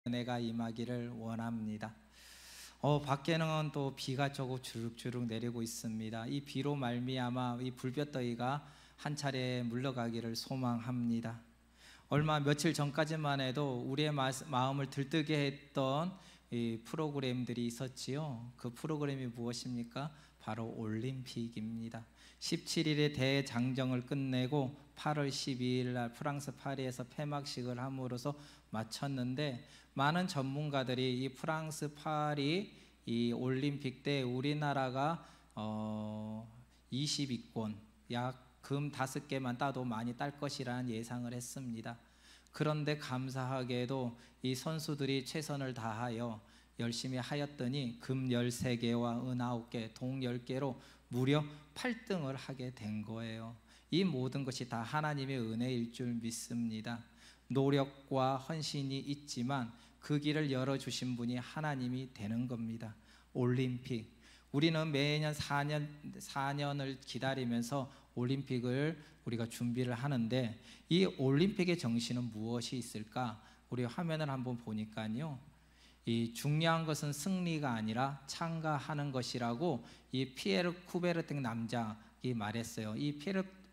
은혜가 임하기를 원합니다. 밖에는 또 비가 조금 주룩주룩 내리고 있습니다. 이 비로 말미암아 이 불볕더위가 한 차례 물러가기를 소망합니다. 얼마 며칠 전까지만 해도 우리의 마음을 들뜨게 했던 이 프로그램들이 있었지요. 그 프로그램이 무엇입니까? 바로 올림픽입니다. 17일에 대장정을 끝내고 8월 12일 날 프랑스 파리에서 폐막식을 함으로써 마쳤는데, 많은 전문가들이 이 프랑스 파리 이 올림픽 때 우리나라가 20위권, 약 금 5개만 따도 많이 딸 것이라는 예상을 했습니다. 그런데 감사하게도 이 선수들이 최선을 다하여 열심히 하였더니 금 13개와 은 9개, 동 10개로 무려 8등을 하게 된 거예요. 이 모든 것이 다 하나님의 은혜일 줄 믿습니다. 노력과 헌신이 있지만 그 길을 열어주신 분이 하나님이 되는 겁니다. 올림픽, 우리는 매년 4년을 기다리면서 올림픽을 우리가 준비를 하는데, 이 올림픽의 정신은 무엇이 있을까? 우리 화면을 한번 보니까요, 이 중요한 것은 승리가 아니라 참가하는 것이라고 이 피에르 쿠베르팅 남작이 말했어요. 이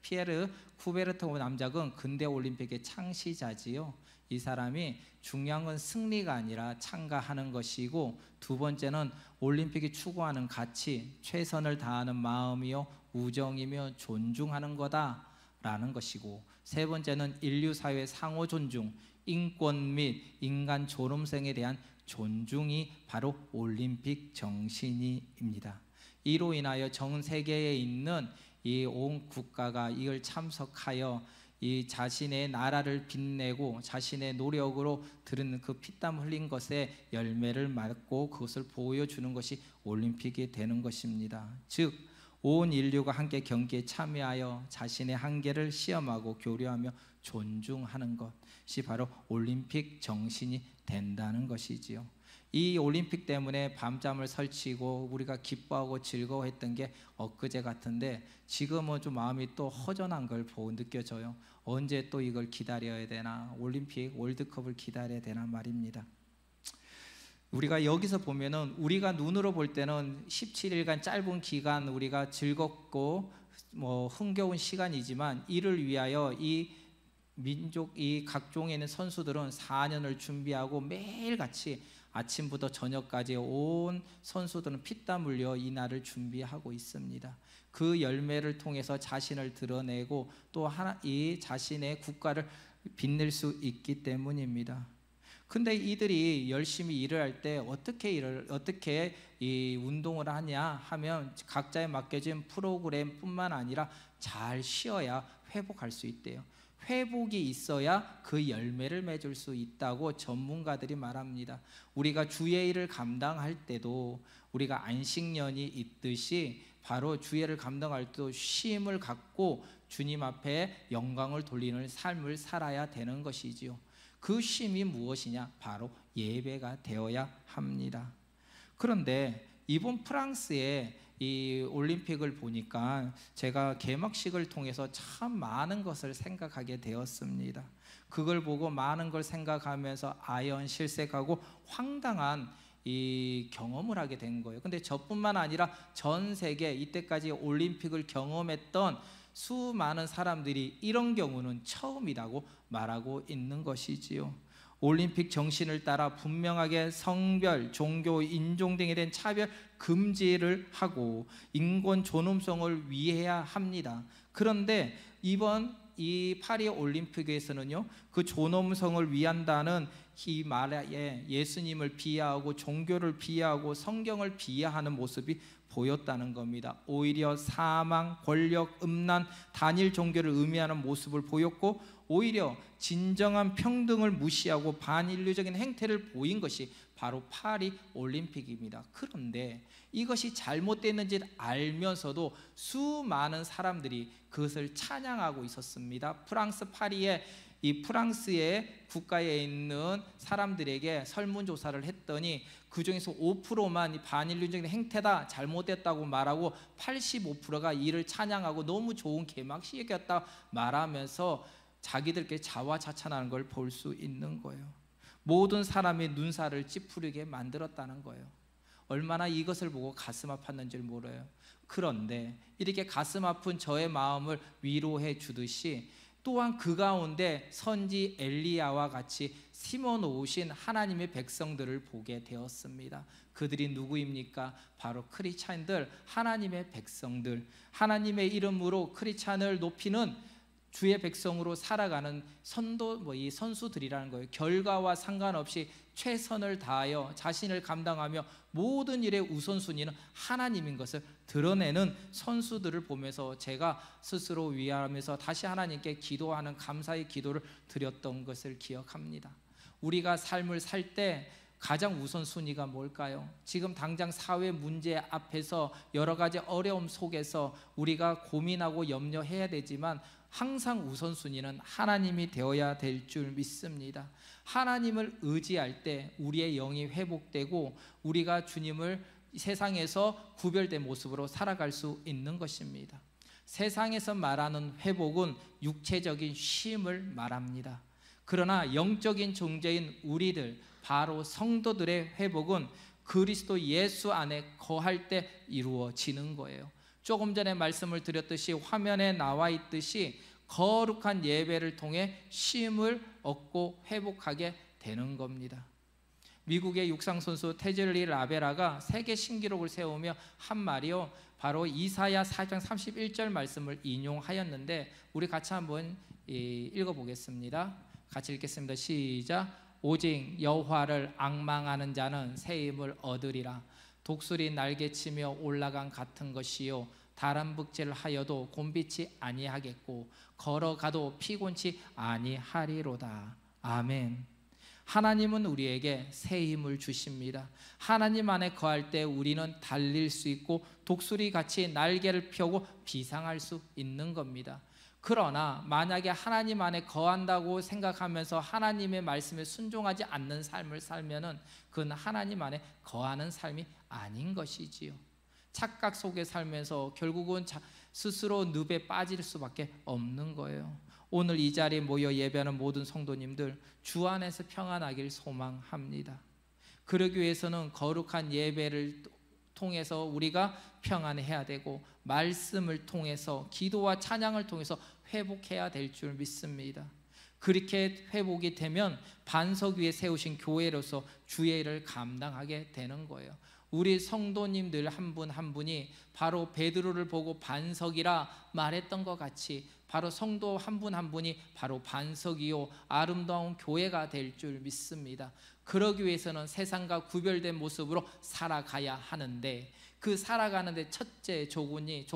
피에르 쿠베르팅 남작은 근대 올림픽의 창시자지요. 이 사람이 중요한 건 승리가 아니라 참가하는 것이고, 두 번째는 올림픽이 추구하는 가치, 최선을 다하는 마음이요 우정이며 존중하는 거다라는 것이고, 세 번째는 인류 사회 상호 존중, 인권 및 인간 존엄성에 대한 존중이 바로 올림픽 정신입니다. 이로 인하여 전 세계에 있는 이 온 국가가 이걸 참석하여 이 자신의 나라를 빛내고 자신의 노력으로 들은 그 피땀 흘린 것에 열매를 맺고 그것을 보여주는 것이 올림픽이 되는 것입니다. 즉 온 인류가 함께 경기에 참여하여 자신의 한계를 시험하고 교류하며 존중하는 것이 바로 올림픽 정신이 된다는 것이지요. 이 올림픽 때문에 밤잠을 설치고 우리가 기뻐하고 즐거워했던 게 엊그제 같은데, 지금은 좀 마음이 또 허전한 걸 느껴져요. 언제 또 이걸 기다려야 되나, 올림픽 월드컵을 기다려야 되나 말입니다. 우리가 여기서 보면은 우리가 눈으로 볼 때는 17일간 짧은 기간 우리가 즐겁고 흥겨운 시간이지만, 이를 위하여 이 민족, 이 각종에 있는 선수들은 4년을 준비하고 매일같이 아침부터 저녁까지 온 선수들은 피땀 흘려 이 날을 준비하고 있습니다. 그 열매를 통해서 자신을 드러내고 또 이 자신의 국가를 빛낼 수 있기 때문입니다. 근데 이들이 열심히 일을 할 때 어떻게 이 운동을 하냐 하면, 각자에 맡겨진 프로그램뿐만 아니라 잘 쉬어야 회복할 수 있대요. 회복이 있어야 그 열매를 맺을 수 있다고 전문가들이 말합니다. 우리가 주의 일을 감당할 때도 우리가 안식년이 있듯이 바로 주의를 감당할 때도 쉼을 갖고 주님 앞에 영광을 돌리는 삶을 살아야 되는 것이지요. 그 쉼이 무엇이냐? 바로 예배가 되어야 합니다. 그런데 이번 프랑스의 이 올림픽을 보니까 제가 개막식을 통해서 참 많은 것을 생각하게 되었습니다. 그걸 보고 많은 걸 생각하면서 아연실색하고 황당한 이 경험을 하게 된 거예요. 근데 저뿐만 아니라 전 세계 이때까지 올림픽을 경험했던 수많은 사람들이 이런 경우는 처음이라고 말하고 있는 것이지요. 올림픽 정신을 따라 분명하게 성별, 종교, 인종 등에 대한 차별 금지를 하고 인권 존엄성을 위해야 합니다. 그런데 이번 이 파리 올림픽에서는요, 그 존엄성을 위한다는 이 말에 예수님을 비하하고 종교를 비하하고 성경을 비하하는 모습이 보였다는 겁니다. 오히려 사망, 권력, 음란, 단일 종교를 의미하는 모습을 보였고, 오히려 진정한 평등을 무시하고 반인류적인 행태를 보인 것이 바로 파리 올림픽입니다. 그런데 이것이 잘못됐는지 알면서도 수많은 사람들이 그것을 찬양하고 있었습니다. 프랑스 파리에 이 프랑스의 국가에 있는 사람들에게 설문조사를 했더니 그 중에서 5%만 반인륜적인 행태다, 잘못됐다고 말하고 85%가 이를 찬양하고 너무 좋은 개막식이었다 말하면서 자기들께 자화자찬하는 걸 볼 수 있는 거예요. 모든 사람의 눈살을 찌푸리게 만들었다는 거예요. 얼마나 이것을 보고 가슴 아팠는지 몰라요. 그런데 이렇게 가슴 아픈 저의 마음을 위로해 주듯이 또한 그 가운데 선지 엘리야와 같이 심어 놓으신 하나님의 백성들을 보게 되었습니다. 그들이 누구입니까? 바로 크리스찬들, 하나님의 백성들, 하나님의 이름으로 크리스찬을 높이는 주의 백성으로 살아가는 이 선수들이라는 거예요. 결과와 상관없이 최선을 다하여 자신을 감당하며 모든 일의 우선순위는 하나님인 것을 드러내는 선수들을 보면서 제가 스스로 위하면서 다시 하나님께 기도하는 감사의 기도를 드렸던 것을 기억합니다. 우리가 삶을 살 때 가장 우선순위가 뭘까요? 지금 당장 사회 문제 앞에서 여러 가지 어려움 속에서 우리가 고민하고 염려해야 되지만 항상 우선순위는 하나님이 되어야 될 줄 믿습니다. 하나님을 의지할 때 우리의 영이 회복되고 우리가 주님을 세상에서 구별된 모습으로 살아갈 수 있는 것입니다. 세상에서 말하는 회복은 육체적인 쉼을 말합니다. 그러나 영적인 존재인 우리들, 바로 성도들의 회복은 그리스도 예수 안에 거할 때 이루어지는 거예요. 조금 전에 말씀을 드렸듯이 화면에 나와 있듯이 거룩한 예배를 통해 쉼을 얻고 회복하게 되는 겁니다. 미국의 육상선수 테즐리 라베라가 세계 신기록을 세우며 한 말이요, 바로 이사야 4장 31절 말씀을 인용하였는데 우리 같이 한번 읽어보겠습니다. 같이 읽겠습니다. 시작. 오직 여호와를 앙망하는 자는 새 힘을 얻으리라. 독수리 날개치며 올라간 같은 것이요 다람복질을 하여도 곤비치 아니하겠고 걸어가도 피곤치 아니하리로다. 아멘. 하나님은 우리에게 새 힘을 주십니다. 하나님 안에 거할 때 우리는 달릴 수 있고 독수리같이 날개를 펴고 비상할 수 있는 겁니다. 그러나 만약에 하나님 안에 거한다고 생각하면서 하나님의 말씀에 순종하지 않는 삶을 살면은 그건 하나님 안에 거하는 삶이 아닌 것이지요. 착각 속에 살면서 결국은 스스로 늪에 빠질 수밖에 없는 거예요. 오늘 이 자리에 모여 예배하는 모든 성도님들, 주 안에서 평안하길 소망합니다. 그러기 위해서는 거룩한 예배를 통해서 우리가 평안해야 되고 말씀을 통해서 기도와 찬양을 통해서 회복해야 될 줄 믿습니다. 그렇게 회복이 되면 반석 위에 세우신 교회로서 주의 일을 감당하게 되는 거예요. 우리 성도님들 한 분 한 분이 바로 베드로를 보고 반석이라 말했던 것 같이 바로 성도 한 분 한 분이 바로 반석이요 아름다운 교회가 될 줄 믿습니다. 그러기 위해서는 세상과 구별된 모습으로 살아가야 하는데 그 살아가는데 첫째 조건이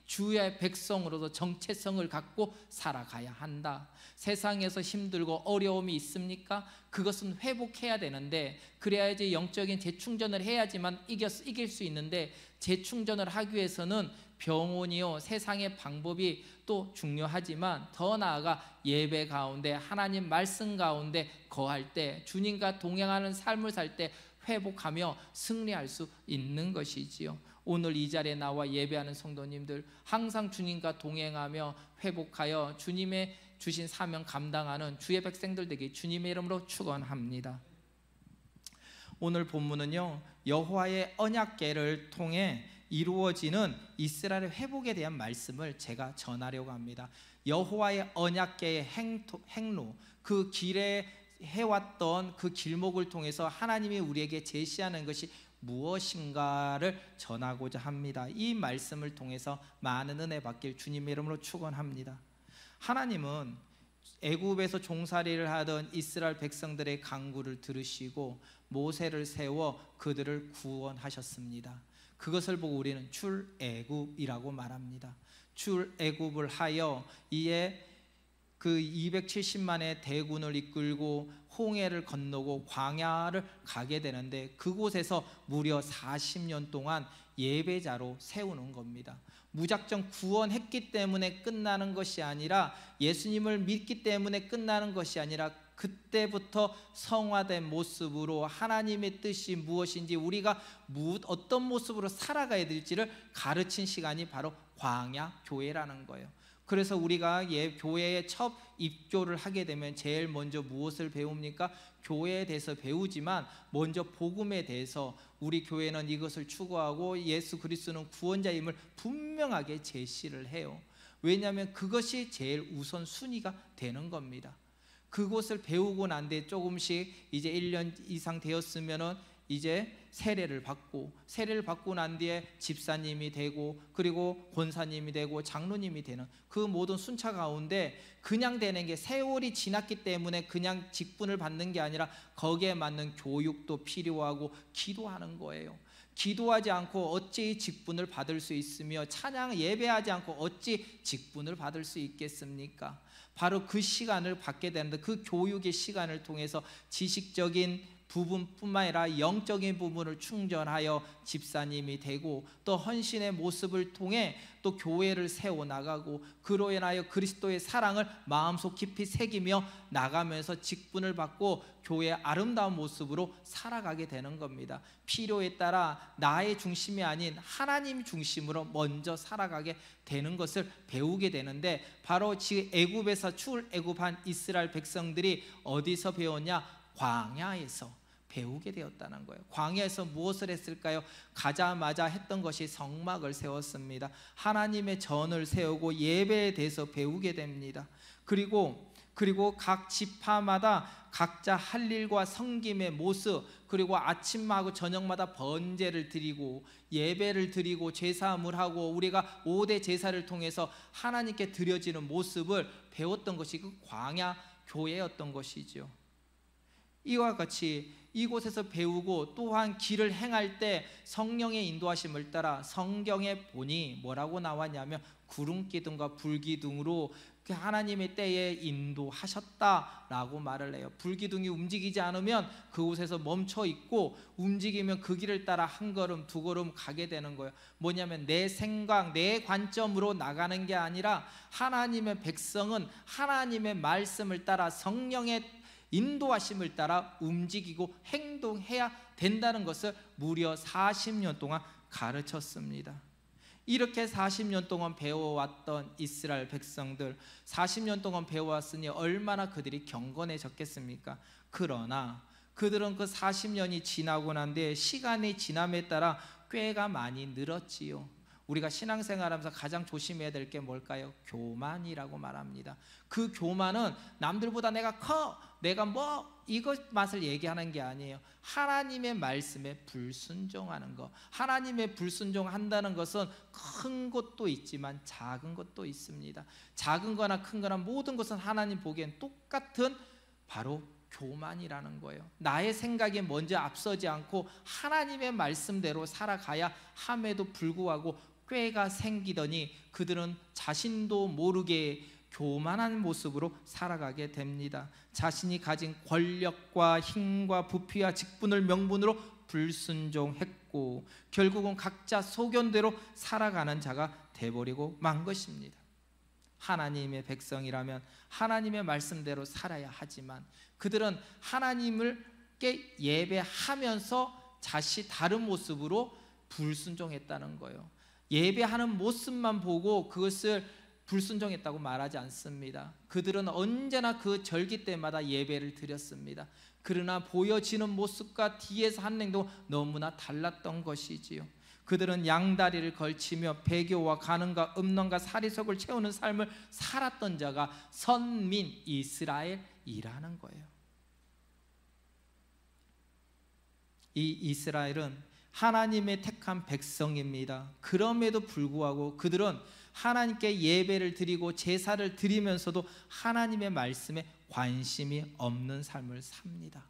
주의 백성으로서 정체성을 갖고 살아가야 한다. 세상에서 힘들고 어려움이 있습니까? 그것은 회복해야 되는데 그래야지 영적인 재충전을 해야지만 이길 수 있는데 재충전을 하기 위해서는 병원이요 세상의 방법이 또 중요하지만 더 나아가 예배 가운데 하나님 말씀 가운데 거할 때 주님과 동행하는 삶을 살 때 회복하며 승리할 수 있는 것이지요. 오늘 이 자리에 나와 예배하는 성도님들 항상 주님과 동행하며 회복하여 주님의 주신 사명 감당하는 주의 백성들 되기 주님의 이름으로 축원합니다. 오늘 본문은요 여호와의 언약궤를 통해 이루어지는 이스라엘의 회복에 대한 말씀을 제가 전하려고 합니다. 여호와의 언약궤의 행로, 그 길에 해왔던 그 길목을 통해서 하나님이 우리에게 제시하는 것이 무엇인가를 전하고자 합니다. 이 말씀을 통해서 많은 은혜 받길 주님의 이름으로 축원합니다. 하나님은 애굽에서 종살이를 하던 이스라엘 백성들의 간구를 들으시고 모세를 세워 그들을 구원하셨습니다. 그것을 보고 우리는 출애굽이라고 말합니다. 출애굽을 하여 이에 그 270만의 대군을 이끌고 홍해를 건너고 광야를 가게 되는데 그곳에서 무려 40년 동안 예배자로 세우는 겁니다. 무작정 구원했기 때문에 끝나는 것이 아니라 예수님을 믿기 때문에 끝나는 것이 아니라 그때부터 성화된 모습으로 하나님의 뜻이 무엇인지 우리가 어떤 모습으로 살아가야 될지를 가르친 시간이 바로 광야 교회라는 거예요. 그래서 우리가 교회에 첫 입교를 하게 되면 제일 먼저 무엇을 배웁니까? 교회에 대해서 배우지만 먼저 복음에 대해서 우리 교회는 이것을 추구하고 예수 그리스도는 구원자임을 분명하게 제시를 해요. 왜냐하면 그것이 제일 우선순위가 되는 겁니다. 그것을 배우고 난 뒤에 조금씩 이제 1년 이상 되었으면은 이제 세례를 받고 난 뒤에 집사님이 되고 그리고 권사님이 되고 장로님이 되는 그 모든 순차 가운데 그냥 되는 게 세월이 지났기 때문에 그냥 직분을 받는 게 아니라 거기에 맞는 교육도 필요하고 기도하는 거예요. 기도하지 않고 어찌 직분을 받을 수 있으며 찬양 예배하지 않고 어찌 직분을 받을 수 있겠습니까? 바로 그 시간을 받게 되는데 그 교육의 시간을 통해서 지식적인 부분뿐만 아니라 영적인 부분을 충전하여 집사님이 되고 또 헌신의 모습을 통해 또 교회를 세워나가고 그로 인하여 그리스도의 사랑을 마음속 깊이 새기며 나가면서 직분을 받고 교회의 아름다운 모습으로 살아가게 되는 겁니다. 필요에 따라 나의 중심이 아닌 하나님 중심으로 먼저 살아가게 되는 것을 배우게 되는데 바로 지금 애굽에서 출애굽한 이스라엘 백성들이 어디서 배웠냐? 광야에서 배우게 되었다는 거예요. 광야에서 무엇을 했을까요? 가자마자 했던 것이 성막을 세웠습니다. 하나님의 전을 세우고 예배에 대해서 배우게 됩니다. 그리고 각 지파마다 각자 할 일과 섬김의 모습, 그리고 아침하고 저녁마다 번제를 드리고 예배를 드리고 제사함을 하고 우리가 5대 제사를 통해서 하나님께 드려지는 모습을 배웠던 것이 그 광야 교회였던 것이죠. 이와 같이 이곳에서 배우고 또한 길을 행할 때 성령의 인도하심을 따라 성경에 보니 뭐라고 나왔냐면 구름기둥과 불기둥으로 그 하나님의 때에 인도하셨다라고 말을 해요. 불기둥이 움직이지 않으면 그곳에서 멈춰 있고 움직이면 그 길을 따라 한 걸음 두 걸음 가게 되는 거예요. 뭐냐면 내 생각 내 관점으로 나가는 게 아니라 하나님의 백성은 하나님의 말씀을 따라 성령의 인도하심을 따라 움직이고 행동해야 된다는 것을 무려 40년 동안 가르쳤습니다. 이렇게 40년 동안 배워왔던 이스라엘 백성들 40년 동안 배워왔으니 얼마나 그들이 경건해졌겠습니까? 그러나 그들은 그 40년이 지나고 난 뒤에 시간이 지남에 따라 꾀가 많이 늘었지요. 우리가 신앙생활하면서 가장 조심해야 될 게 뭘까요? 교만이라고 말합니다. 그 교만은 남들보다 내가 커, 내가 뭐 이것 맛을 얘기하는 게 아니에요. 하나님의 말씀에 불순종하는 것. 하나님의 불순종한다는 것은 큰 것도 있지만 작은 것도 있습니다. 작은 거나 큰 거나 모든 것은 하나님 보기엔 똑같은 바로 교만이라는 거예요. 나의 생각이 먼저 앞서지 않고 하나님의 말씀대로 살아가야 함에도 불구하고 꾀가 생기더니 그들은 자신도 모르게 교만한 모습으로 살아가게 됩니다. 자신이 가진 권력과 힘과 부피와 직분을 명분으로 불순종했고 결국은 각자 소견대로 살아가는 자가 돼버리고 만 것입니다. 하나님의 백성이라면 하나님의 말씀대로 살아야 하지만 그들은 하나님을께 예배하면서 자신 다른 모습으로 불순종했다는 거예요. 예배하는 모습만 보고 그것을 불순종했다고 말하지 않습니다. 그들은 언제나 그 절기 때마다 예배를 드렸습니다. 그러나 보여지는 모습과 뒤에서 하는 행동은 너무나 달랐던 것이지요. 그들은 양다리를 걸치며 배교와 간음과 음란과 사리석을 채우는 삶을 살았던 자가 선민 이스라엘이라는 거예요. 이 이스라엘은 하나님의 택한 백성입니다. 그럼에도 불구하고 그들은 하나님께 예배를 드리고 제사를 드리면서도 하나님의 말씀에 관심이 없는 삶을 삽니다.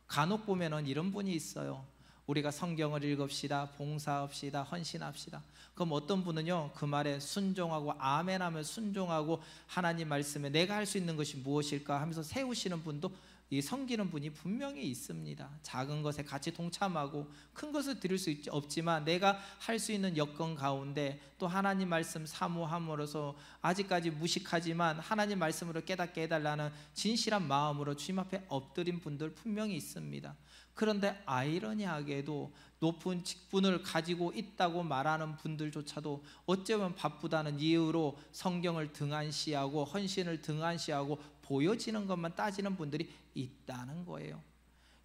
간혹 보면은 이런 분이 있어요. 우리가 성경을 읽읍시다, 봉사합시다, 헌신합시다. 그럼 어떤 분은요 그 말에 순종하고 아멘하면 순종하고 하나님 말씀에 내가 할 수 있는 것이 무엇일까 하면서 세우시는 분도 이 섬기는 분이 분명히 있습니다. 작은 것에 같이 동참하고 큰 것을 드릴 수 없지만 내가 할 수 있는 여건 가운데 또 하나님 말씀 사모함으로써 아직까지 무식하지만 하나님 말씀으로 깨닫게 해달라는 진실한 마음으로 주님 앞에 엎드린 분들 분명히 있습니다. 그런데 아이러니하게도 높은 직분을 가지고 있다고 말하는 분들조차도 어쩌면 바쁘다는 이유로 성경을 등한시하고 헌신을 등한시하고 보여지는 것만 따지는 분들이 있다는 거예요.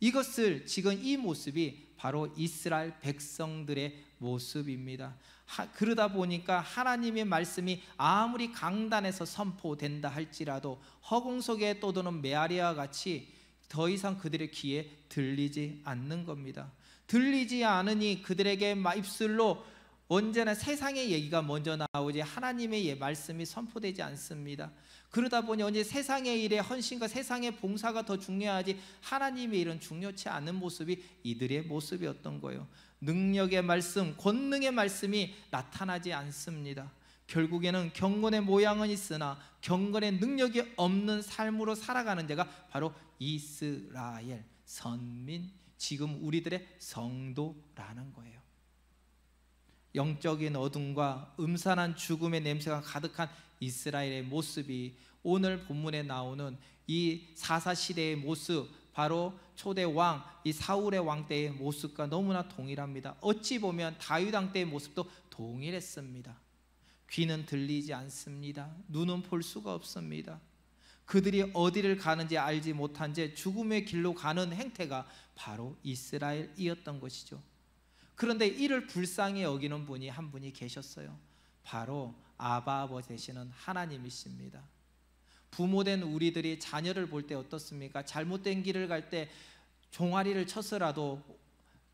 이것을 지금 이 모습이 바로 이스라엘 백성들의 모습입니다. 그러다 보니까 하나님의 말씀이 아무리 강단에서 선포된다 할지라도 허공 속에 떠도는 메아리와 같이 더 이상 그들의 귀에 들리지 않는 겁니다. 들리지 않으니 그들에게 입술로 언제나 세상의 얘기가 먼저 나오지 하나님의 말씀이 선포되지 않습니다. 그러다 보니 언제 세상의 일에 헌신과 세상의 봉사가 더 중요하지 하나님의 일은 중요치 않은 모습이 이들의 모습이었던 거예요. 능력의 말씀, 권능의 말씀이 나타나지 않습니다. 결국에는 경건의 모양은 있으나 경건의 능력이 없는 삶으로 살아가는 자가 바로 이스라엘 선민, 지금 우리들의 성도라는 거예요. 영적인 어둠과 음산한 죽음의 냄새가 가득한 이스라엘의 모습이 오늘 본문에 나오는 이 사사시대의 모습, 바로 초대 왕, 이 사울의 왕 때의 모습과 너무나 동일합니다. 어찌 보면 다윗 왕 때의 모습도 동일했습니다. 귀는 들리지 않습니다. 눈은 볼 수가 없습니다. 그들이 어디를 가는지 알지 못한 채 죽음의 길로 가는 행태가 바로 이스라엘이었던 것이죠. 그런데 이를 불쌍히 여기는 분이 한 분이 계셨어요. 바로 아바 아버지 되시는 하나님이십니다. 부모된 우리들이 자녀를 볼 때 어떻습니까? 잘못된 길을 갈 때 종아리를 쳐서라도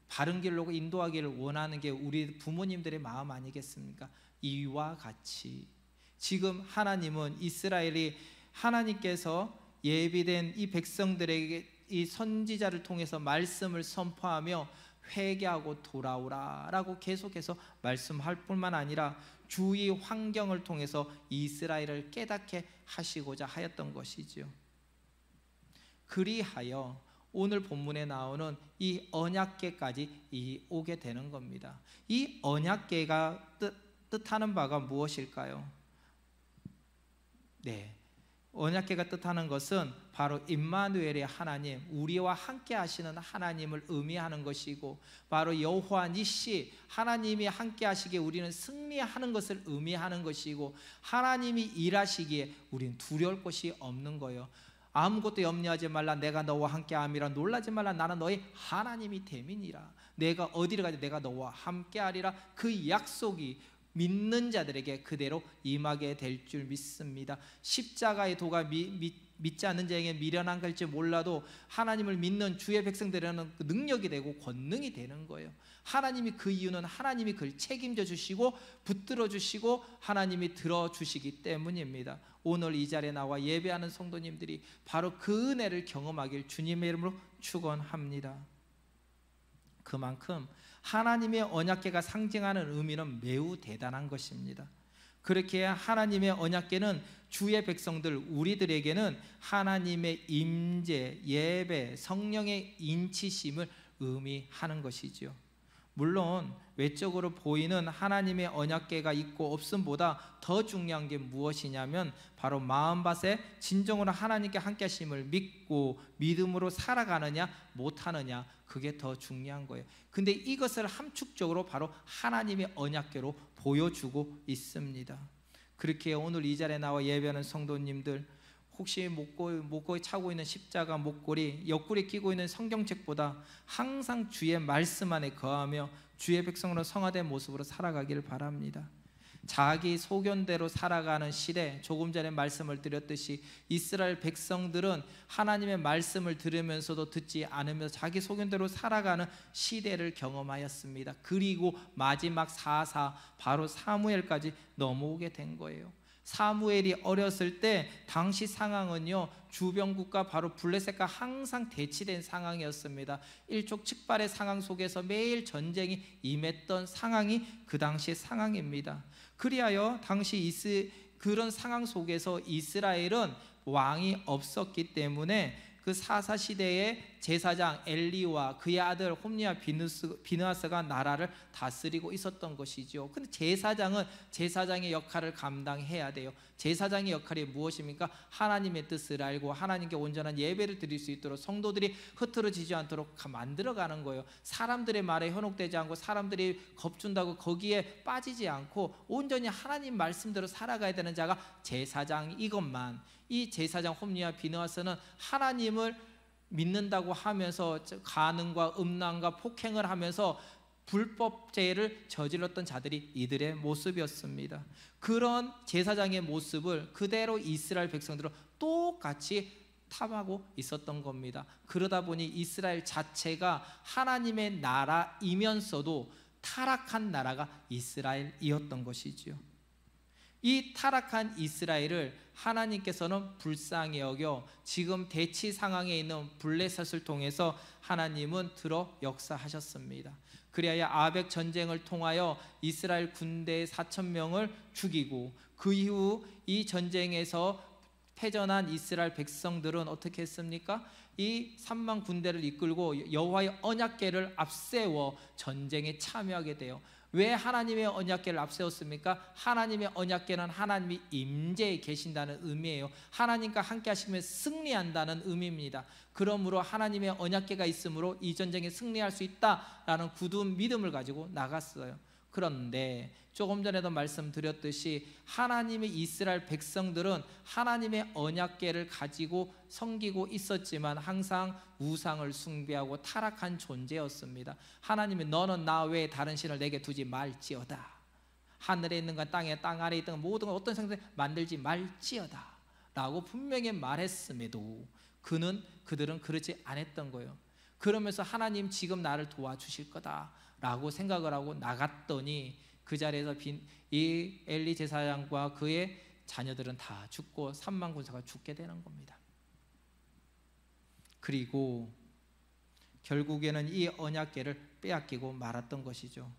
바른 길로 인도하기를 원하는 게 우리 부모님들의 마음 아니겠습니까? 이와 같이 지금 하나님은 이스라엘이 하나님께서 예비된 이 백성들에게 이 선지자를 통해서 말씀을 선포하며 회개하고 돌아오라라고 계속해서 말씀할 뿐만 아니라 주위 환경을 통해서 이스라엘을 깨닫게 하시고자 하였던 것이지요. 그리하여 오늘 본문에 나오는 이 언약궤까지 오게 되는 겁니다. 이 언약궤가 뜻하는 바가 무엇일까요? 네, 언약궤가 뜻하는 것은 바로 임마누엘의 하나님, 우리와 함께 하시는 하나님을 의미하는 것이고, 바로 여호와 니시, 하나님이 함께 하시기에 우리는 승리하는 것을 의미하는 것이고, 하나님이 일하시기에 우리는 두려울 것이 없는 거예요. 아무것도 염려하지 말라, 내가 너와 함께함이라. 놀라지 말라, 나는 너의 하나님이 됨이니라. 내가 어디를 가든 내가 너와 함께하리라. 그 약속이 믿는 자들에게 그대로 임하게 될 줄 믿습니다. 십자가의 도가 믿지 않는 자에게 미련한 걸지 몰라도 하나님을 믿는 주의 백성들에게는 그 능력이 되고 권능이 되는 거예요. 하나님이, 그 이유는 하나님이 그를 책임져 주시고 붙들어 주시고 하나님이 들어주시기 때문입니다. 오늘 이 자리에 나와 예배하는 성도님들이 바로 그 은혜를 경험하길 주님의 이름으로 축원합니다. 그만큼 하나님의 언약궤가 상징하는 의미는 매우 대단한 것입니다. 그렇게 하나님의 언약궤는 주의 백성들 우리들에게는 하나님의 임재, 예배, 성령의 인치심을 의미하는 것이지요. 물론 외적으로 보이는 하나님의 언약궤가 있고 없음보다 더 중요한 게 무엇이냐면 바로 마음밭에 진정으로 하나님께 함께 하심을 믿고 믿음으로 살아가느냐 못하느냐, 그게 더 중요한 거예요. 근데 이것을 함축적으로 바로 하나님의 언약궤로 보여주고 있습니다. 그렇게 오늘 이 자리에 나와 예배하는 성도님들, 혹시 목걸이 차고 있는 십자가 목걸이, 옆구리에 끼고 있는 성경책보다 항상 주의 말씀 안에 거하며 주의 백성으로 성화된 모습으로 살아가기를 바랍니다. 자기 소견대로 살아가는 시대, 조금 전에 말씀을 드렸듯이 이스라엘 백성들은 하나님의 말씀을 들으면서도 듣지 않으면서 자기 소견대로 살아가는 시대를 경험하였습니다. 그리고 마지막 사사, 바로 사무엘까지 넘어오게 된 거예요. 사무엘이 어렸을 때 당시 상황은요, 주변국가 바로 블레셋과 항상 대치된 상황이었습니다. 일촉즉발의 상황 속에서 매일 전쟁이 임했던 상황이 그 당시의 상황입니다. 그리하여 당시 그런 상황 속에서 이스라엘은 왕이 없었기 때문에 그 사사 시대의 제사장 엘리와 그의 아들 홈리와 비느하스가 나라를 다스리고 있었던 것이죠. 근데 제사장은 제사장의 역할을 감당해야 돼요. 제사장의 역할이 무엇입니까? 하나님의 뜻을 알고 하나님께 온전한 예배를 드릴 수 있도록 성도들이 흐트러지지 않도록 만들어가는 거예요. 사람들의 말에 현혹되지 않고 사람들이 겁준다고 거기에 빠지지 않고 온전히 하나님 말씀대로 살아가야 되는 자가 제사장. 이 제사장 홈리와 비느하스는 하나님을 믿는다고 하면서 간음과 음란과 폭행을 하면서 불법죄를 저질렀던 자들이 이들의 모습이었습니다. 그런 제사장의 모습을 그대로 이스라엘 백성들은 똑같이 탐하고 있었던 겁니다. 그러다 보니 이스라엘 자체가 하나님의 나라이면서도 타락한 나라가 이스라엘이었던 것이지요. 이 타락한 이스라엘을 하나님께서는 불쌍히 여겨 지금 대치 상황에 있는 블레셋을 통해서 하나님은 들어 역사하셨습니다. 그리하여 아벡 전쟁을 통하여 이스라엘 군대 4,000명을 죽이고, 그 이후 이 전쟁에서 패전한 이스라엘 백성들은 어떻게 했습니까? 이 3만 군대를 이끌고 여호와의 언약궤를 앞세워 전쟁에 참여하게 돼요. 왜 하나님의 언약궤를 앞세웠습니까? 하나님의 언약궤는 하나님이 임재에 계신다는 의미예요. 하나님과 함께 하시면 승리한다는 의미입니다. 그러므로 하나님의 언약궤가 있으므로 이 전쟁에 승리할 수 있다라는 굳은 믿음을 가지고 나갔어요. 그런데 조금 전에도 말씀드렸듯이 하나님의 이스라엘 백성들은 하나님의 언약궤를 가지고 섬기고 있었지만 항상 우상을 숭배하고 타락한 존재였습니다. 하나님이 너는 나 외에 다른 신을 내게 두지 말지어다. 하늘에 있는 건 땅에, 땅 아래에 있는 건 모든 건 어떤 생선 만들지 말지어다 라고 분명히 말했음에도 그들은 그렇지 않았던 거예요. 그러면서 하나님 지금 나를 도와주실 거다 라고 생각을 하고 나갔더니 그 자리에서 이 엘리 제사장과 그의 자녀들은 다 죽고 3만 군사가 죽게 되는 겁니다. 그리고 결국에는 이 언약궤를 빼앗기고 말았던 것이죠.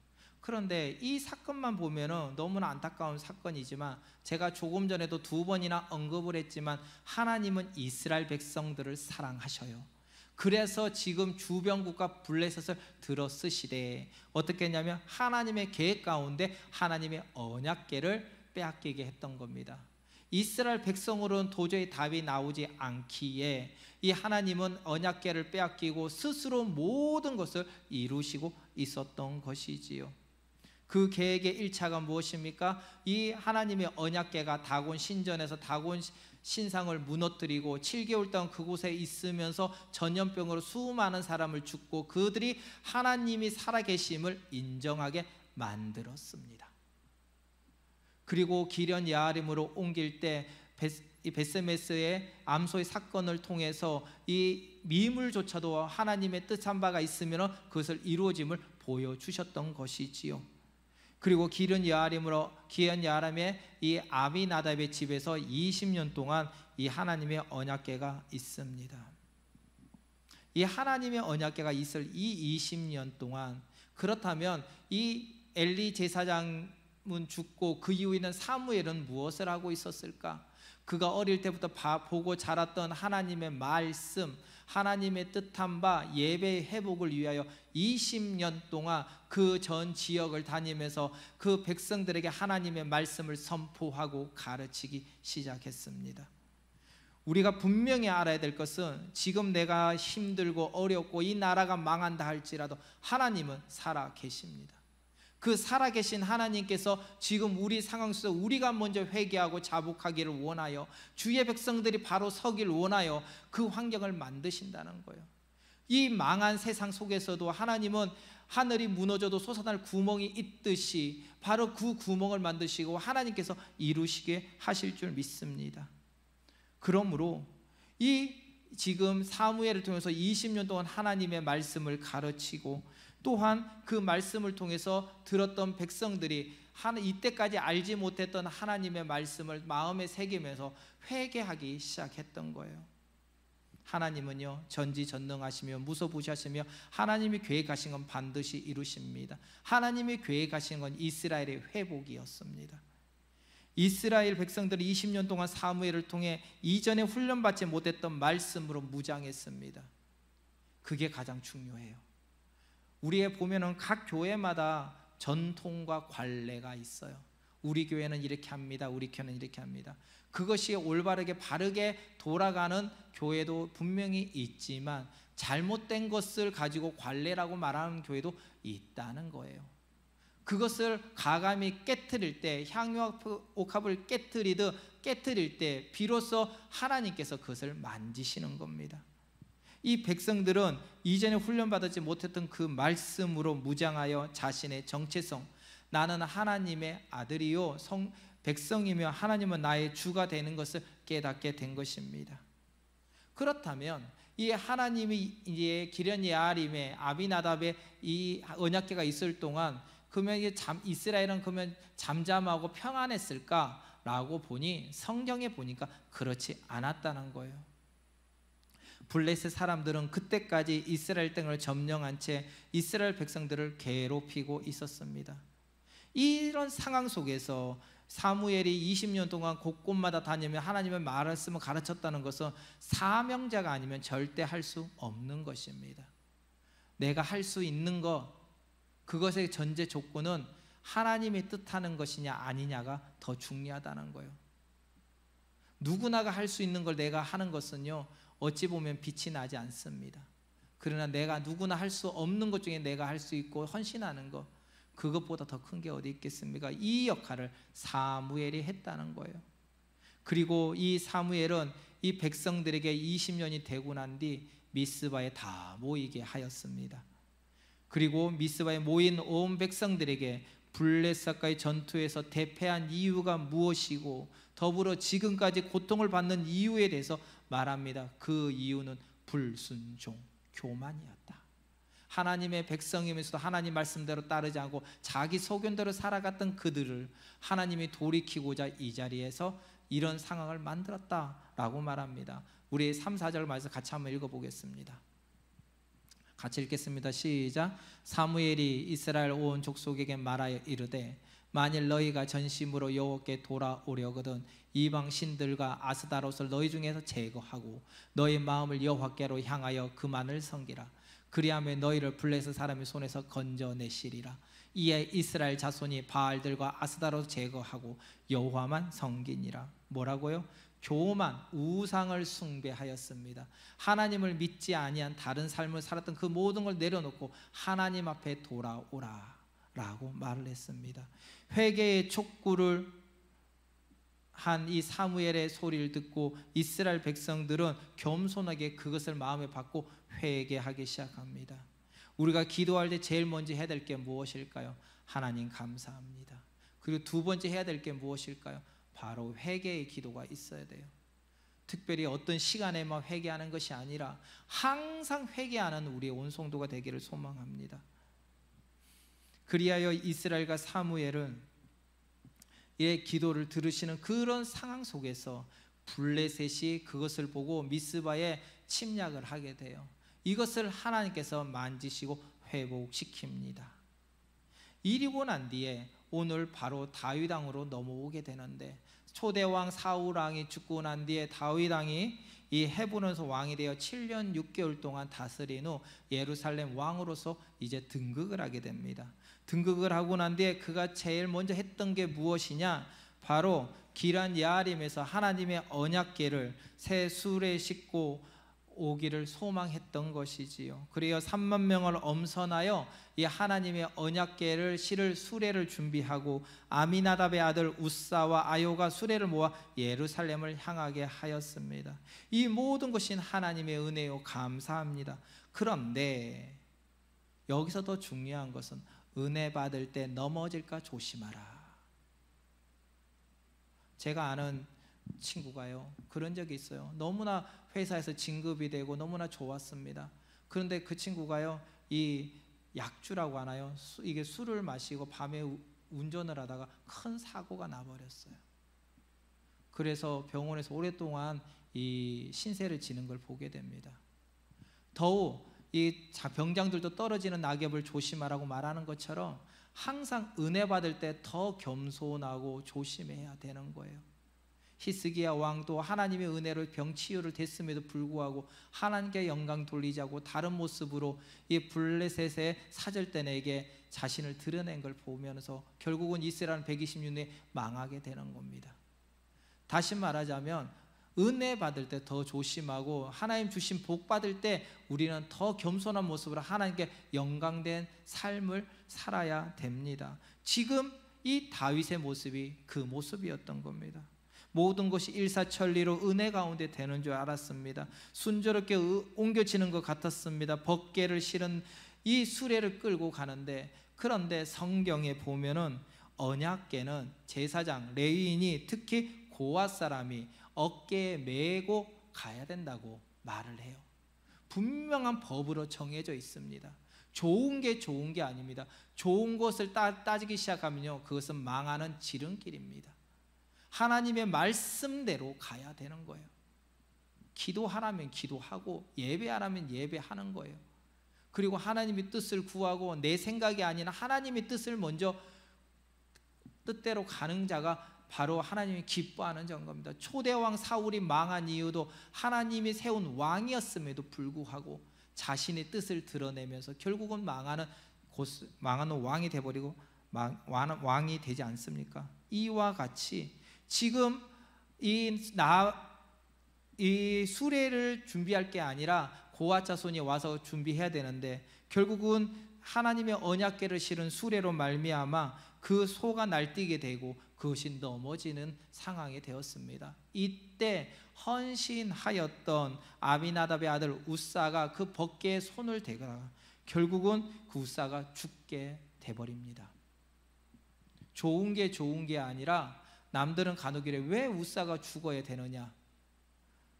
그런데 이 사건만 보면은 너무나 안타까운 사건이지만 제가 조금 전에도 2번이나 언급을 했지만 하나님은 이스라엘 백성들을 사랑하셔요. 그래서 지금 주변국가 블레셋을 들어 쓰시되 어떻게 했냐면 하나님의 계획 가운데 하나님의 언약궤를 빼앗기게 했던 겁니다. 이스라엘 백성으로는 도저히 답이 나오지 않기에 이 하나님은 언약궤를 빼앗기고 스스로 모든 것을 이루시고 있었던 것이지요. 그 계획의 1차가 무엇입니까? 이 하나님의 언약궤가 다곤 신전에서 다곤 신상을 무너뜨리고 7개월 동안 그곳에 있으면서 전염병으로 수많은 사람을 죽고 그들이 하나님이 살아계심을 인정하게 만들었습니다. 그리고 기럇 여아림으로 옮길 때 베세메스의 암소의 사건을 통해서 이 미물조차도 하나님의 뜻한 바가 있으면 그것을 이루어짐을 보여주셨던 것이지요. 그리고 기럇 여아림의 이 아비나답의 집에서 20년 동안 이 하나님의 언약궤가 있습니다. 이 하나님의 언약궤가 있을 이 20년 동안, 그렇다면 이 엘리 제사장은 죽고 그 이후에는 사무엘은 무엇을 하고 있었을까? 그가 어릴 때부터 보고 자랐던 하나님의 말씀, 하나님의 뜻한 바 예배 회복을 위하여 20년 동안 그 전 지역을 다니면서 그 백성들에게 하나님의 말씀을 선포하고 가르치기 시작했습니다. 우리가 분명히 알아야 될 것은 지금 내가 힘들고 어렵고 이 나라가 망한다 할지라도 하나님은 살아 계십니다. 그 살아계신 하나님께서 지금 우리 상황 속에서 우리가 먼저 회개하고 자복하기를 원하여 주의 백성들이 바로 서기를 원하여 그 환경을 만드신다는 거예요. 이 망한 세상 속에서도 하나님은 하늘이 무너져도 솟아날 구멍이 있듯이 바로 그 구멍을 만드시고 하나님께서 이루시게 하실 줄 믿습니다. 그러므로 이 지금 사무엘을 통해서 20년 동안 하나님의 말씀을 가르치고 또한 그 말씀을 통해서 들었던 백성들이 이때까지 알지 못했던 하나님의 말씀을 마음에 새기면서 회개하기 시작했던 거예요. 하나님은요 전지전능하시며 무소부시하시며 하나님이 계획하신 건 반드시 이루십니다. 하나님이 계획하신 건 이스라엘의 회복이었습니다. 이스라엘 백성들이 20년 동안 사무엘을 통해 이전에 훈련받지 못했던 말씀으로 무장했습니다. 그게 가장 중요해요. 우리의 보면은 각 교회마다 전통과 관례가 있어요. 우리 교회는 이렇게 합니다. 우리 교회는 이렇게 합니다. 그것이 올바르게 바르게 돌아가는 교회도 분명히 있지만 잘못된 것을 가지고 관례라고 말하는 교회도 있다는 거예요. 그것을 가감히 깨트릴 때, 향유와 옥합을 깨트릴 때 비로소 하나님께서 그것을 만지시는 겁니다. 이 백성들은 이전에 훈련받지 못했던 그 말씀으로 무장하여 자신의 정체성, 나는 하나님의 아들이요 백성이며 하나님은 나의 주가 되는 것을 깨닫게 된 것입니다. 그렇다면 이 하나님이 이제 기련 예아림의 아비나답의 이 언약궤가 있을 동안 그러면 이스라엘은 그러면 잠잠하고 평안했을까라고 보니 성경에 보니까 그렇지 않았다는 거예요. 블레셋 사람들은 그때까지 이스라엘 땅을 점령한 채 이스라엘 백성들을 괴롭히고 있었습니다. 이런 상황 속에서 사무엘이 20년 동안 곳곳마다 다니며 하나님의 말씀을 가르쳤다는 것은 사명자가 아니면 절대 할 수 없는 것입니다. 내가 할 수 있는 것, 그것의 전제 조건은 하나님이 뜻하는 것이냐 아니냐가 더 중요하다는 거예요. 누구나가 할 수 있는 걸 내가 하는 것은요, 어찌 보면 빛이 나지 않습니다. 그러나 내가 누구나 할 수 없는 것 중에 내가 할 수 있고 헌신하는 것, 그것보다 더 큰 게 어디 있겠습니까? 이 역할을 사무엘이 했다는 거예요. 그리고 이 사무엘은 이 백성들에게 20년이 되고 난 뒤 미스바에 다 모이게 하였습니다. 그리고 미스바에 모인 온 백성들에게 블레셋과의 전투에서 대패한 이유가 무엇이고 더불어 지금까지 고통을 받는 이유에 대해서 말합니다. 그 이유는 불순종, 교만이었다. 하나님의 백성이면서도 하나님 말씀대로 따르지 않고 자기 소견대로 살아갔던 그들을 하나님이 돌이키고자 이 자리에서 이런 상황을 만들었다라고 말합니다. 우리 3, 4절 말씀 같이 한번 읽어보겠습니다. 같이 읽겠습니다. 시작. 사무엘이 이스라엘 온 족속에게 말하여 이르되 만일 너희가 전심으로 여호와께 돌아오려거든 이방 신들과 아스다롯을 너희 중에서 제거하고 너희 마음을 여호와께로 향하여 그만을 섬기라. 그리하면 너희를 블레셋 사람의 손에서 건져내시리라. 이에 이스라엘 자손이 바알들과 아스다롯을 제거하고 여호와만 섬기니라. 뭐라고요? 교만, 우상을 숭배하였습니다. 하나님을 믿지 아니한 다른 삶을 살았던 그 모든 걸 내려놓고 하나님 앞에 돌아오라 라고 말을 했습니다. 회개의 촉구를 한 이 사무엘의 소리를 듣고 이스라엘 백성들은 겸손하게 그것을 마음에 받고 회개하기 시작합니다. 우리가 기도할 때 제일 먼저 해야 될 게 무엇일까요? 하나님 감사합니다. 그리고 두 번째 해야 될 게 무엇일까요? 바로 회개의 기도가 있어야 돼요. 특별히 어떤 시간에만 회개하는 것이 아니라 항상 회개하는 우리의 온 성도가 되기를 소망합니다. 그리하여 이스라엘과 사무엘은 이 기도를 들으시는 그런 상황 속에서 블레셋이 그것을 보고 미스바에 침략을 하게 돼요. 이것을 하나님께서 만지시고 회복시킵니다. 이리고 난 뒤에 오늘 바로 다윗 왕으로 넘어오게 되는데 초대왕 사울 왕이 죽고 난 뒤에 다윗 왕이 이 헤브론에서 왕이 되어 7년 6개월 동안 다스린 후 예루살렘 왕으로서 이제 등극을 하게 됩니다. 등극을 하고 난 뒤에 그가 제일 먼저 했던 게 무엇이냐? 바로 기란 예아림에서 하나님의 언약궤를 새 수레에 싣고 오기를 소망했던 것이지요. 그래서 3만 명을 엄선하여 이 하나님의 언약궤를 실을 수레를 준비하고 아미나답의 아들 우사와 아요가 수레를 모아 예루살렘을 향하게 하였습니다. 이 모든 것이 하나님의 은혜요 감사합니다. 그런데 여기서 더 중요한 것은 은혜 받을 때 넘어질까 조심하라. 제가 아는 친구가요 그런 적이 있어요. 너무나 회사에서 진급이 되고 너무나 좋았습니다. 그런데 그 친구가요 이 약주라고 하나요? 이게 술을 마시고 밤에 운전을 하다가 큰 사고가 나버렸어요. 그래서 병원에서 오랫동안 이 신세를 지는 걸 보게 됩니다. 더욱 이 병장들도 떨어지는 낙엽을 조심하라고 말하는 것처럼 항상 은혜 받을 때 더 겸손하고 조심해야 되는 거예요. 히스기야 왕도 하나님의 은혜로 병치유를 됐음에도 불구하고 하나님께 영광 돌리자고 다른 모습으로 이 블레셋의 사절단에게 자신을 드러낸 걸 보면서 결국은 이스라엘은 120년 후에 망하게 되는 겁니다. 다시 말하자면 은혜 받을 때 더 조심하고 하나님 주신 복 받을 때 우리는 더 겸손한 모습으로 하나님께 영광된 삶을 살아야 됩니다. 지금 이 다윗의 모습이 그 모습이었던 겁니다. 모든 것이 일사천리로 은혜 가운데 되는 줄 알았습니다. 순조롭게 옮겨지는 것 같았습니다. 법궤를 실은 이 수레를 끌고 가는데, 그런데 성경에 보면은 언약궤는 제사장 레위인이, 특히 고앗 사람이 어깨에 메고 가야 된다고 말을 해요. 분명한 법으로 정해져 있습니다. 좋은 게 좋은 게 아닙니다. 좋은 것을 따지기 시작하면요, 그것은 망하는 지름길입니다. 하나님의 말씀대로 가야 되는 거예요. 기도하라면 기도하고 예배하라면 예배하는 거예요. 그리고 하나님의 뜻을 구하고 내 생각이 아닌 하나님의 뜻을 먼저 뜻대로 가는 자가 바로 하나님이 기뻐하는 겁니다. 초대왕 사울이 망한 이유도 하나님이 세운 왕이었음에도 불구하고 자신의 뜻을 드러내면서 결국은 망하는 왕이 되어버리고 왕이 되지 않습니까? 이와 같이 지금 이 수레를 준비할 게 아니라 고앗 자손이 와서 준비해야 되는데, 결국은 하나님의 언약궤를 실은 수레로 말미암아 그 소가 날뛰게 되고 그것이 넘어지는 상황이 되었습니다. 이때 헌신하였던 아미나답의 아들 우사가 그 법궤에 손을 대다가 결국은 그 우사가 죽게 돼버립니다. 좋은 게 좋은 게 아니라 남들은 가누기를 왜 우사가 죽어야 되느냐?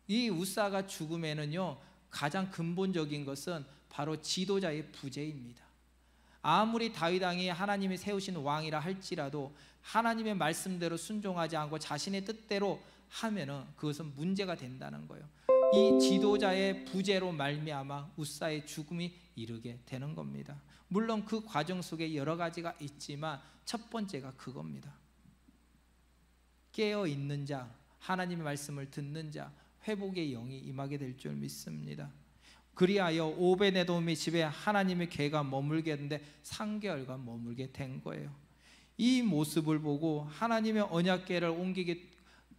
이 우사가 죽음에는요, 가장 근본적인 것은 바로 지도자의 부재입니다. 아무리 다윗 왕이 하나님이 세우신 왕이라 할지라도 하나님의 말씀대로 순종하지 않고 자신의 뜻대로 하면은 그것은 문제가 된다는 거예요. 이 지도자의 부재로 말미암아 우사의 죽음이 이르게 되는 겁니다. 물론 그 과정 속에 여러 가지가 있지만 첫 번째가 그겁니다. 깨어 있는 자, 하나님의 말씀을 듣는 자, 회복의 영이 임하게 될 줄 믿습니다. 그리하여 오베데돔의 집에 하나님의 궤가 머물게 했는데 3개월간 머물게 된 거예요. 이 모습을 보고 하나님의 언약궤를 옮기기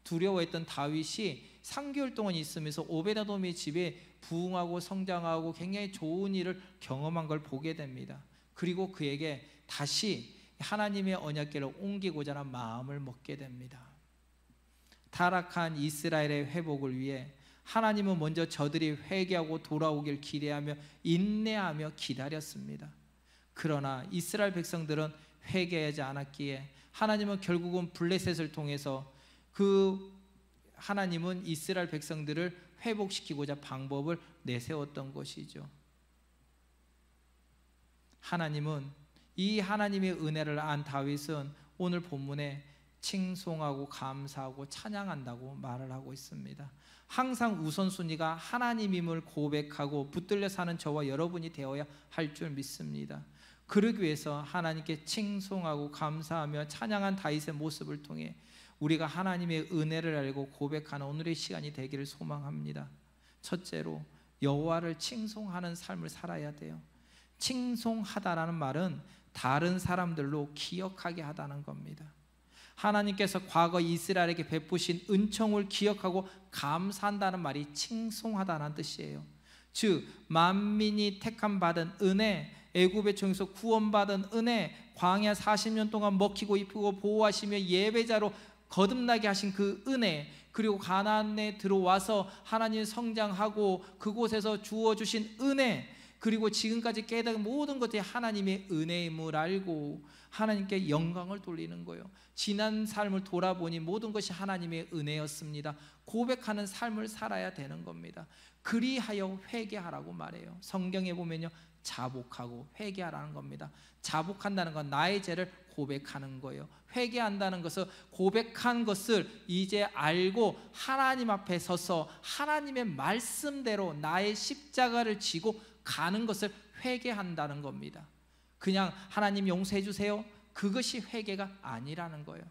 두려워했던 다윗이 3개월 동안 있으면서 오베데돔의 집에 부흥하고 성장하고 굉장히 좋은 일을 경험한 걸 보게 됩니다. 그리고 그에게 다시 하나님의 언약궤를 옮기고자 하는 마음을 먹게 됩니다. 타락한 이스라엘의 회복을 위해 하나님은 먼저 저들이 회개하고 돌아오길 기대하며 인내하며 기다렸습니다. 그러나 이스라엘 백성들은 회개하지 않았기에 하나님은 결국은 블레셋을 통해서 하나님은 이스라엘 백성들을 회복시키고자 방법을 내세웠던 것이죠. 하나님은 이 하나님의 은혜를 안 다윗은 오늘 본문에 칭송하고 감사하고 찬양한다고 말을 하고 있습니다. 항상 우선순위가 하나님임을 고백하고 붙들려 사는 저와 여러분이 되어야 할 줄 믿습니다. 그러기 위해서 하나님께 칭송하고 감사하며 찬양한 다윗의 모습을 통해 우리가 하나님의 은혜를 알고 고백하는 오늘의 시간이 되기를 소망합니다. 첫째로 여호와를 칭송하는 삶을 살아야 돼요. 칭송하다라는 말은 다른 사람들로 기억하게 하다는 겁니다. 하나님께서 과거 이스라엘에게 베푸신 은총을 기억하고 감사한다는 말이 칭송하다는 뜻이에요. 즉 만민이 택함 받은 은혜, 애굽의 종에서 구원받은 은혜, 광야 40년 동안 먹히고 입히고 보호하시며 예배자로 거듭나게 하신 그 은혜, 그리고 가나안에 들어와서 하나님 성장하고 그곳에서 주어주신 은혜, 그리고 지금까지 깨달은 모든 것들이 하나님의 은혜임을 알고 하나님께 영광을 돌리는 거예요. 지난 삶을 돌아보니 모든 것이 하나님의 은혜였습니다. 고백하는 삶을 살아야 되는 겁니다. 그리하여 회개하라고 말해요. 성경에 보면요, 자복하고 회개하라는 겁니다. 자복한다는 건 나의 죄를 고백하는 거예요. 회개한다는 것은 고백한 것을 이제 알고 하나님 앞에 서서 하나님의 말씀대로 나의 십자가를 지고 가는 것을 회개한다는 겁니다. 그냥 하나님 용서해 주세요, 그것이 회개가 아니라는 거예요.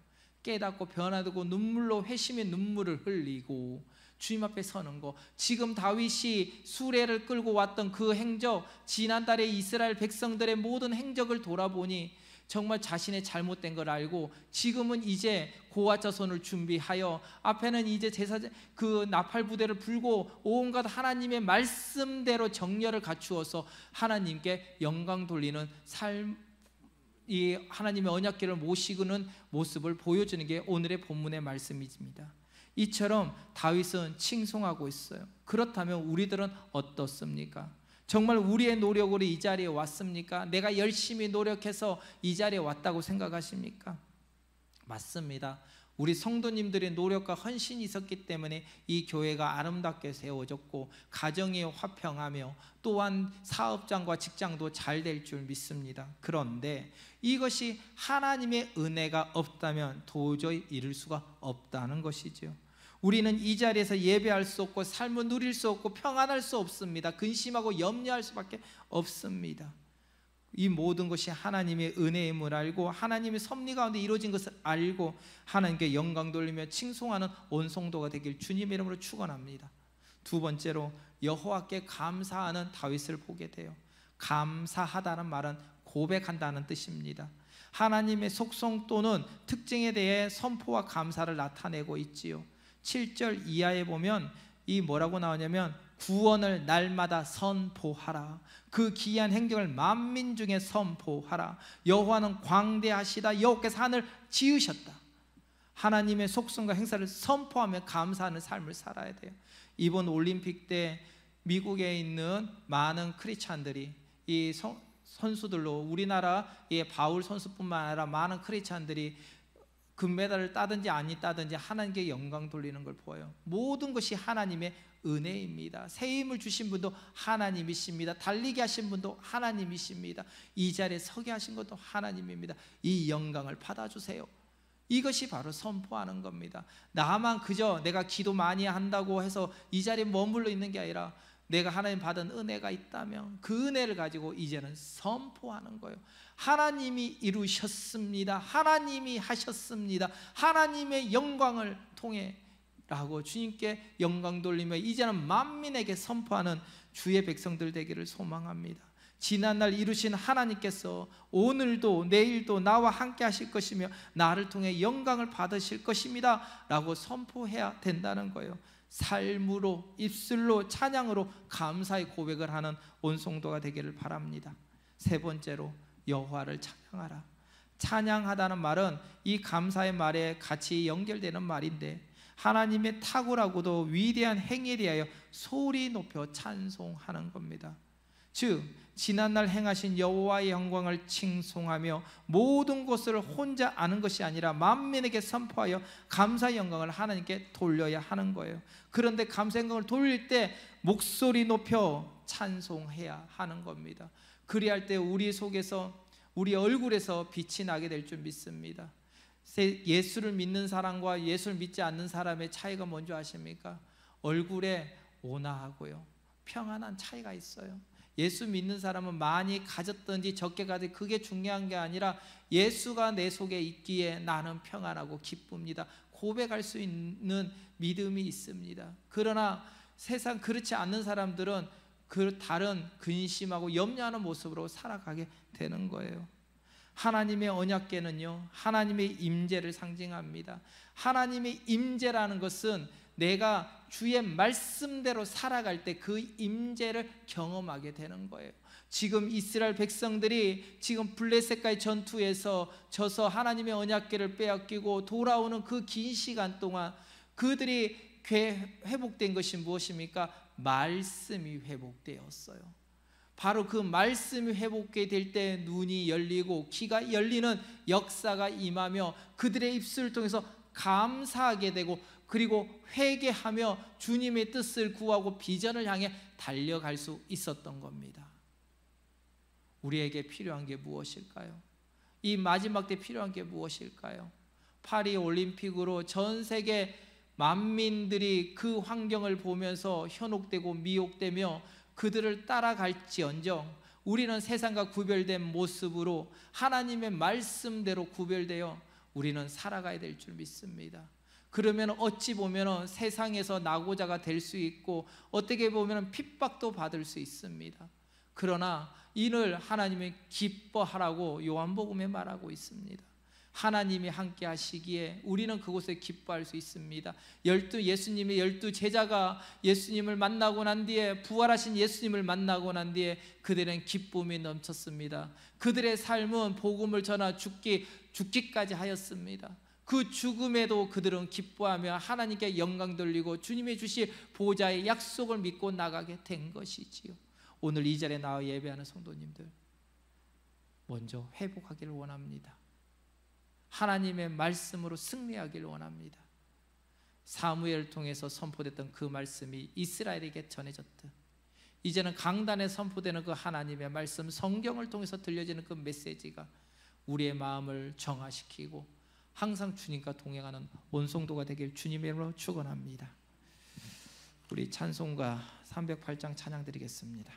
깨닫고 변화되고 눈물로 회심의 눈물을 흘리고 주님 앞에 서는 거. 지금 다윗이 수레를 끌고 왔던 그 행적, 지난달에 이스라엘 백성들의 모든 행적을 돌아보니 정말 자신의 잘못된 걸 알고 지금은 이제 고아 자손을 준비하여 앞에는 이제 제사 그 나팔 부대를 불고 온갖 하나님의 말씀대로 정렬을 갖추어서 하나님께 영광 돌리는 삶, 이 하나님의 언약궤를 모시고는 모습을 보여주는 게 오늘의 본문의 말씀입니다. 이처럼 다윗은 칭송하고 있어요. 그렇다면 우리들은 어떻습니까? 정말 우리의 노력으로 이 자리에 왔습니까? 내가 열심히 노력해서 이 자리에 왔다고 생각하십니까? 맞습니다. 우리 성도님들의 노력과 헌신이 있었기 때문에 이 교회가 아름답게 세워졌고 가정이 화평하며 또한 사업장과 직장도 잘 될 줄 믿습니다. 그런데 이것이 하나님의 은혜가 없다면 도저히 이룰 수가 없다는 것이죠. 우리는 이 자리에서 예배할 수 없고 삶을 누릴 수 없고 평안할 수 없습니다. 근심하고 염려할 수밖에 없습니다. 이 모든 것이 하나님의 은혜임을 알고 하나님의 섭리 가운데 이루어진 것을 알고 하나님께 영광 돌리며 칭송하는 온 성도가 되길 주님의 이름으로 축원합니다. 두 번째로 여호와께 감사하는 다윗을 보게 돼요. 감사하다는 말은 고백한다는 뜻입니다. 하나님의 속성 또는 특징에 대해 선포와 감사를 나타내고 있지요. 7절 이하에 보면 이 뭐라고 나오냐면 구원을 날마다 선포하라. 그 기이한 행적을 만민 중에 선포하라. 여호와는 광대하시다. 여호와께서 하늘을 지으셨다. 하나님의 속성과 행사를 선포하며 감사하는 삶을 살아야 돼요. 이번 올림픽 때 미국에 있는 많은 크리스찬들이 이 선수들로 우리나라의 바울 선수뿐만 아니라 많은 크리스찬들이 금메달을 따든지 아니 따든지 하나님께 영광 돌리는 걸 보여요. 모든 것이 하나님의 은혜입니다. 새 힘을 주신 분도 하나님이십니다. 달리게 하신 분도 하나님이십니다. 이 자리에 서게 하신 것도 하나님입니다. 이 영광을 받아주세요. 이것이 바로 선포하는 겁니다. 나만 그저 내가 기도 많이 한다고 해서 이 자리에 머물러 있는 게 아니라 내가 하나님 받은 은혜가 있다면 그 은혜를 가지고 이제는 선포하는 거예요. 하나님이 이루셨습니다. 하나님이 하셨습니다. 하나님의 영광을 통해 라고 주님께 영광 돌리며 이제는 만민에게 선포하는 주의 백성들 되기를 소망합니다. 지난날 이루신 하나님께서 오늘도 내일도 나와 함께 하실 것이며 나를 통해 영광을 받으실 것입니다 라고 선포해야 된다는 거예요. 삶으로 입술로 찬양으로 감사의 고백을 하는 온 성도가 되기를 바랍니다. 세 번째로 여호와를 찬양하라. 찬양하다는 말은 이 감사의 말에 같이 연결되는 말인데 하나님의 탁월하고도 위대한 행위에 대하여 소리 높여 찬송하는 겁니다. 즉 지난날 행하신 여호와의 영광을 칭송하며 모든 것을 혼자 아는 것이 아니라 만민에게 선포하여 감사의 영광을 하나님께 돌려야 하는 거예요. 그런데 감사의 영광을 돌릴 때 목소리 높여 찬송해야 하는 겁니다. 그리할 때 우리 속에서 우리 얼굴에서 빛이 나게 될 줄 믿습니다. 예수를 믿는 사람과 예수를 믿지 않는 사람의 차이가 뭔지 아십니까? 얼굴에 온화하고요 평안한 차이가 있어요. 예수 믿는 사람은 많이 가졌든지 적게 가든지 그게 중요한 게 아니라 예수가 내 속에 있기에 나는 평안하고 기쁩니다. 고백할 수 있는 믿음이 있습니다. 그러나 세상 그렇지 않는 사람들은 그 다른 근심하고 염려하는 모습으로 살아가게 되는 거예요. 하나님의 언약궤는요 하나님의 임재를 상징합니다. 하나님의 임재라는 것은 내가 주의 말씀대로 살아갈 때 그 임재를 경험하게 되는 거예요. 지금 이스라엘 백성들이 지금 블레셋과의 전투에서 져서 하나님의 언약궤를 빼앗기고 돌아오는 그 긴 시간 동안 그들이 회복된 것이 무엇입니까? 말씀이 회복되었어요. 바로 그 말씀이 회복되게 될 때 눈이 열리고 귀가 열리는 역사가 임하며 그들의 입술을 통해서 감사하게 되고 그리고 회개하며 주님의 뜻을 구하고 비전을 향해 달려갈 수 있었던 겁니다. 우리에게 필요한 게 무엇일까요? 이 마지막 때 필요한 게 무엇일까요? 파리 올림픽으로 전 세계 만민들이 그 환경을 보면서 현혹되고 미혹되며 그들을 따라갈지언정 우리는 세상과 구별된 모습으로 하나님의 말씀대로 구별되어 우리는 살아가야 될 줄 믿습니다. 그러면 어찌 보면 세상에서 낙오자가 될 수 있고 어떻게 보면 핍박도 받을 수 있습니다. 그러나 이를 하나님이 기뻐하라고 요한복음에 말하고 있습니다. 하나님이 함께 하시기에 우리는 그곳에 기뻐할 수 있습니다. 예수님의 12제자가 예수님을 만나고 난 뒤에, 부활하신 예수님을 만나고 난 뒤에 그들은 기쁨이 넘쳤습니다. 그들의 삶은 복음을 전하 죽기까지 하였습니다. 그 죽음에도 그들은 기뻐하며 하나님께 영광 돌리고 주님이 주신 보좌의 약속을 믿고 나가게 된 것이지요. 오늘 이 자리에 나와 예배하는 성도님들, 먼저 회복하기를 원합니다. 하나님의 말씀으로 승리하기를 원합니다. 사무엘을 통해서 선포됐던 그 말씀이 이스라엘에게 전해졌듯, 이제는 강단에 선포되는 그 하나님의 말씀, 성경을 통해서 들려지는 그 메시지가 우리의 마음을 정화시키고 항상 주님과 동행하는 온성도가 되길 주님의 이름으로 축원합니다. 우리 찬송가 308장 찬양 드리겠습니다.